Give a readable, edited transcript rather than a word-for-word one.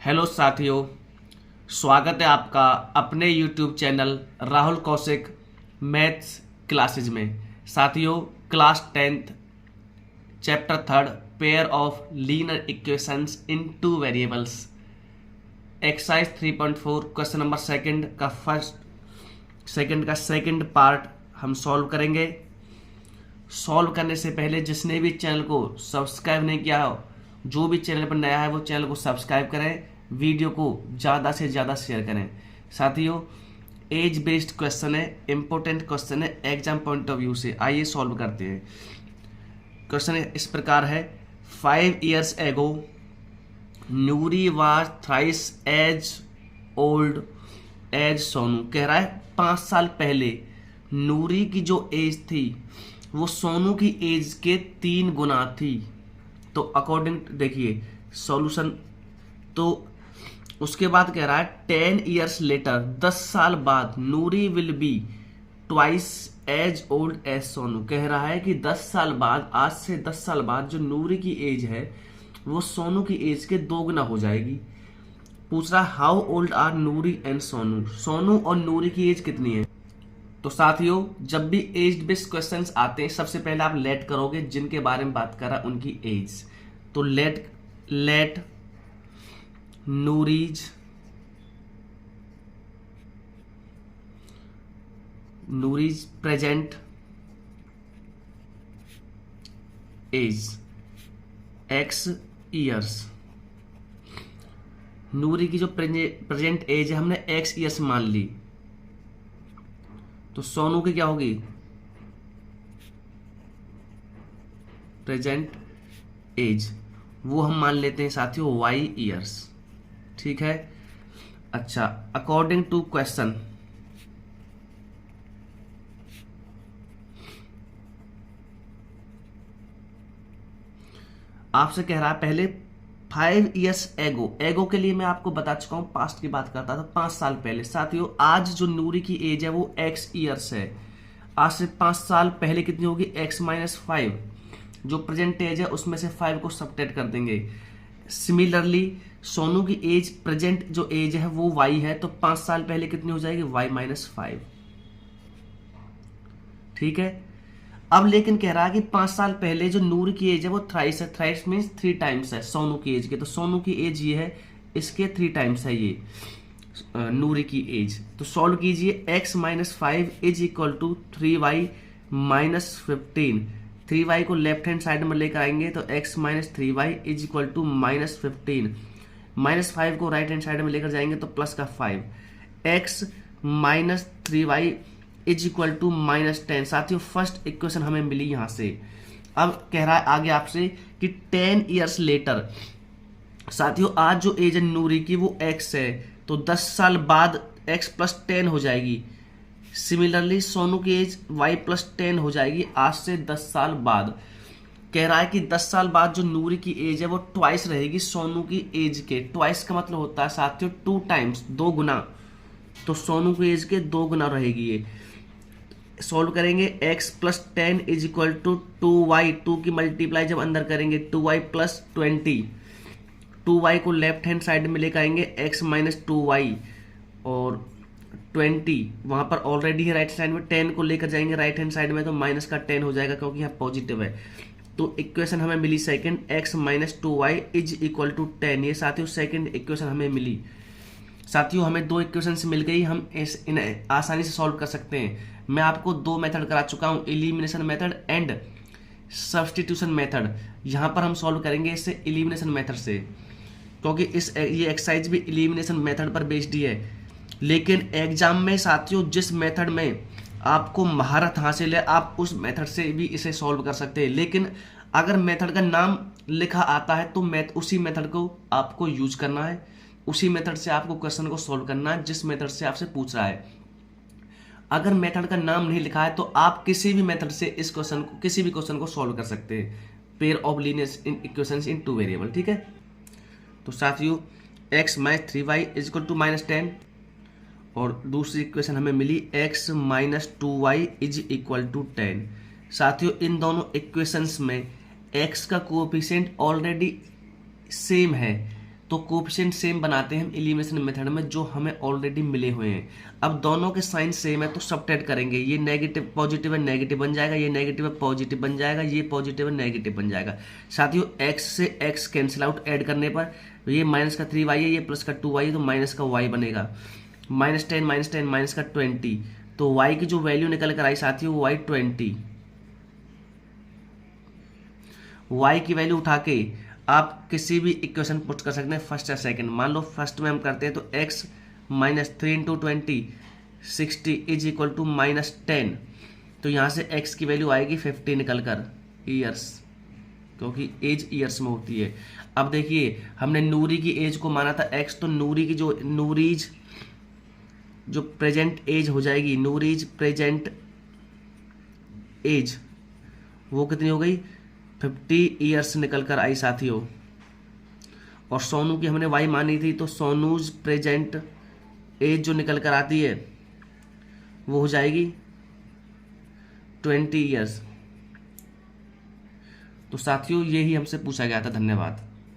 Hello साथियों, स्वागत है आपका अपने YouTube channel Rahul Kaushik maths classes में। साथियों, class 10th chapter 3 pair of linear equations in two variables exercise 3.4 question number second का सेकंड पार्ट हम सॉल्व करेंगे। सॉल्व करने से पहले जिसने भी चैनल को सब्सक्राइब नहीं किया हो, जो भी चैनल पर नया है वो चैनल को सब्सक्राइब करें, वीडियो को ज़्यादा से ज़्यादा शेयर करें। साथियों, एज बेस्ड क्वेश्चन है, इंपॉर्टेंट क्वेश्चन है एग्जाम पॉइंट ऑफ व्यू से। आइए सॉल्व करते हैं। क्वेश्चन इस प्रकार है, 5 years ago Noori was thrice as old as Sonu. कह रहा है 5 साल पहले नूरी की जो एज थी वो सोनू की एज के 3 गुना थी। तो अकॉर्डिंग देखिए सॉल्यूशन, तो उसके बाद कह रहा है 10 years लेटर, 10 साल बाद Noori will be twice as old as Sonu. कह रहा है कि 10 साल बाद, आज से 10 साल बाद जो नूरी की एज है वो सोनू की एज के 2 गुना हो जाएगी। पूछ रहा how old are Noori and Sonu, Sonu और नूरी की एज कितनी है। तो साथियों, जब भी एज बेस्ड क्वेश्चंस आते हैं सबसे पहले आप लेट करोगे, जिनके बारे में बात कर रहा है उनकी एज। तो let Noori's present age x years. Noori की जो प्रेजेंट एज है हमने एक्स ईयर्स मान ली, तो सोनू की क्या होगी प्रेजेंट एज, वो हम मान लेते हैं साथियों वाई ईयर्स। ठीक है। अच्छा, अकॉर्डिंग टू क्वेश्चन आपसे कह रहा है पहले 5 years एगो के लिए मैं आपको बता चुका हूं, पास्ट की बात करता था 5 साल पहले। साथियों, आज जो नूरी की एज है वो एक्स ईयर्स है। आज से 5 साल पहले कितनी होगी एक्स माइनस 5। जो प्रेजेंट एज है उसमें से 5 को सबट्रैक्ट कर देंगे। सिमिलरली सोनू की एज, प्रेजेंट जो एज है वो वाई है, तो 5 साल पहले कितनी हो जाएगी वाई माइनस 5। ठीक है। अब लेकिन कह रहा है कि 5 साल पहले जो नूर की एज है वो थ्राइस है। थ्राइस मीन्स 3 टाइम्स है सोनू की एज के, तो सोनू की एज ये है, इसके 3 टाइम्स है ये नूरी की एज। तो सॉल्व कीजिए, x minus 5 is equal to 3y minus 15। 3y को लेफ्ट हैंड साइड में लेकर आएंगे तो x minus 3y is equal to minus 15। Minus 5 को राइट हैंड साइड में लेकर जाएंगे तो प्लस का 5। x minus 3y is equal to minus 10। साथियों, फर्स्ट इक्वेशन हमें मिली यहां से। अब कह रहा है आगे आपसे कि 10 years लेटर। साथियों, आज जो एज है नूरी की वो x है, तो 10 साल बाद x प्लस 10 हो जाएगी। सिमिलरली सोनू की एज y प्लस 10 हो जाएगी आज से 10 साल बाद। कह रहा है कि 10 साल बाद जो नूरी की एज है वो ट्वाइस रहेगी सोनू की एज के। ट्वाइस का मतलब होता है साथियों 2 टाइम्स, 2 गुना। तो सोनू की एज के 2 गुना रहेगी ये। सॉल्व करेंगे, x plus 10 is equal to 2y, 2 की मल्टीप्लाई जब अंदर करेंगे 2y प्लस 20। 2y को लेफ्ट हैंड साइड में लेकर आएंगे x माइनस 2y और 20 वहां पर ऑलरेडी है राइट साइड में। 10 को लेकर जाएंगे राइट हैंड साइड में तो माइनस का 10 हो जाएगा क्योंकि यहाँ पॉजिटिव है। तो इक्वेशन हमें मिली second, x minus 2y is equal to 10। ये साथियों सेकंड इक्वेशन हमें मिली। साथियों, हमें 2 इक्वेशन मिल गई, हम इन्हें आसानी से सॉल्व कर सकते हैं। मैं आपको 2 मेथड करा चुका हूं, elimination method and substitution method. यहां पर हम सॉल्व करेंगे इसे एलिमिनेशन मेथड से, क्योंकि ये एक्सरसाइज भी एलिमिनेशन मेथड पर बेस्ड ही है। लेकिन एग्जाम में साथियों जिस मेथड में आपको महारत हासिल है आप उस मेथड से भी इसे सॉल्व कर सकते हैं। लेकिन अगर मेथड का नाम लिखा आता है तो उसी मेथड को आपको यूज करना है, उसी मेथड से आपको क्वेश्चन को सॉल्व करना है जिस मेथड से आपसे पूछ रहा है। अगर मेथड का नाम नहीं लिखा है तो आप किसी भी मेथड से इस क्वेश्चन को, किसी भी क्वेश्चन को सॉल्व कर सकते हैं, pair of linear equations in 2 variable. ठीक है। तो साथियों x minus 3y is equal to minus 10 और दूसरी इक्वेशन हमें मिली x minus 2y is equal to 10। साथियों, इन दोनों इक्वेशंस में x का कोएफिशिएंट ऑलरेडी सेम है, तो कोफिशिएंट सेम बनाते हैं हम एलिमिनेशन मेथड में, जो हमें ऑलरेडी मिले हुए हैं। अब दोनों के साइन सेम है तो सबट्रैक्ट करेंगे, ये नेगेटिव पॉजिटिव है नेगेटिव बन जाएगा, ये नेगेटिव है पॉजिटिव बन जाएगा, ये पॉजिटिव है नेगेटिव बन जाएगा। साथियों एक्स से एक्स कैंसिल आउट ऐड करने पर ये माइनस का 3y है, ये प्लस का 2y है, तो माइनस का y बनेगा। -10 माइनस का 20, तो y की जो वैल्यू निकल कर आई साथियों y 20। y की वैल्यू उठा के आप किसी भी इक्वेशन पुट कर सकते हैं, फर्स्ट या सेकंड। मान लो फर्स्ट में हम करते हैं तो x -3 × 20 60 इज इक्वल टू -10, तो यहाँ से x की वैल्यू आएगी 50 निकल कर ईयर्स, क्योंकि एज ईयर्स में होती है। अब देखिए हमने नूरी की एज को माना था x, तो नूरी की नूरीज जो प्रेजेंट एज हो जाएगी, नूरीज प्रेजेंट एज वो कितनी हो गई 50 ईयर्स निकल कर आई साथियों। और सोनू की हमने वाई मानी थी, तो सोनूज प्रेजेंट एज जो निकल कर आती है वो हो जाएगी 20 ईयर्स। तो साथियों यही हमसे पूछा गया था। धन्यवाद।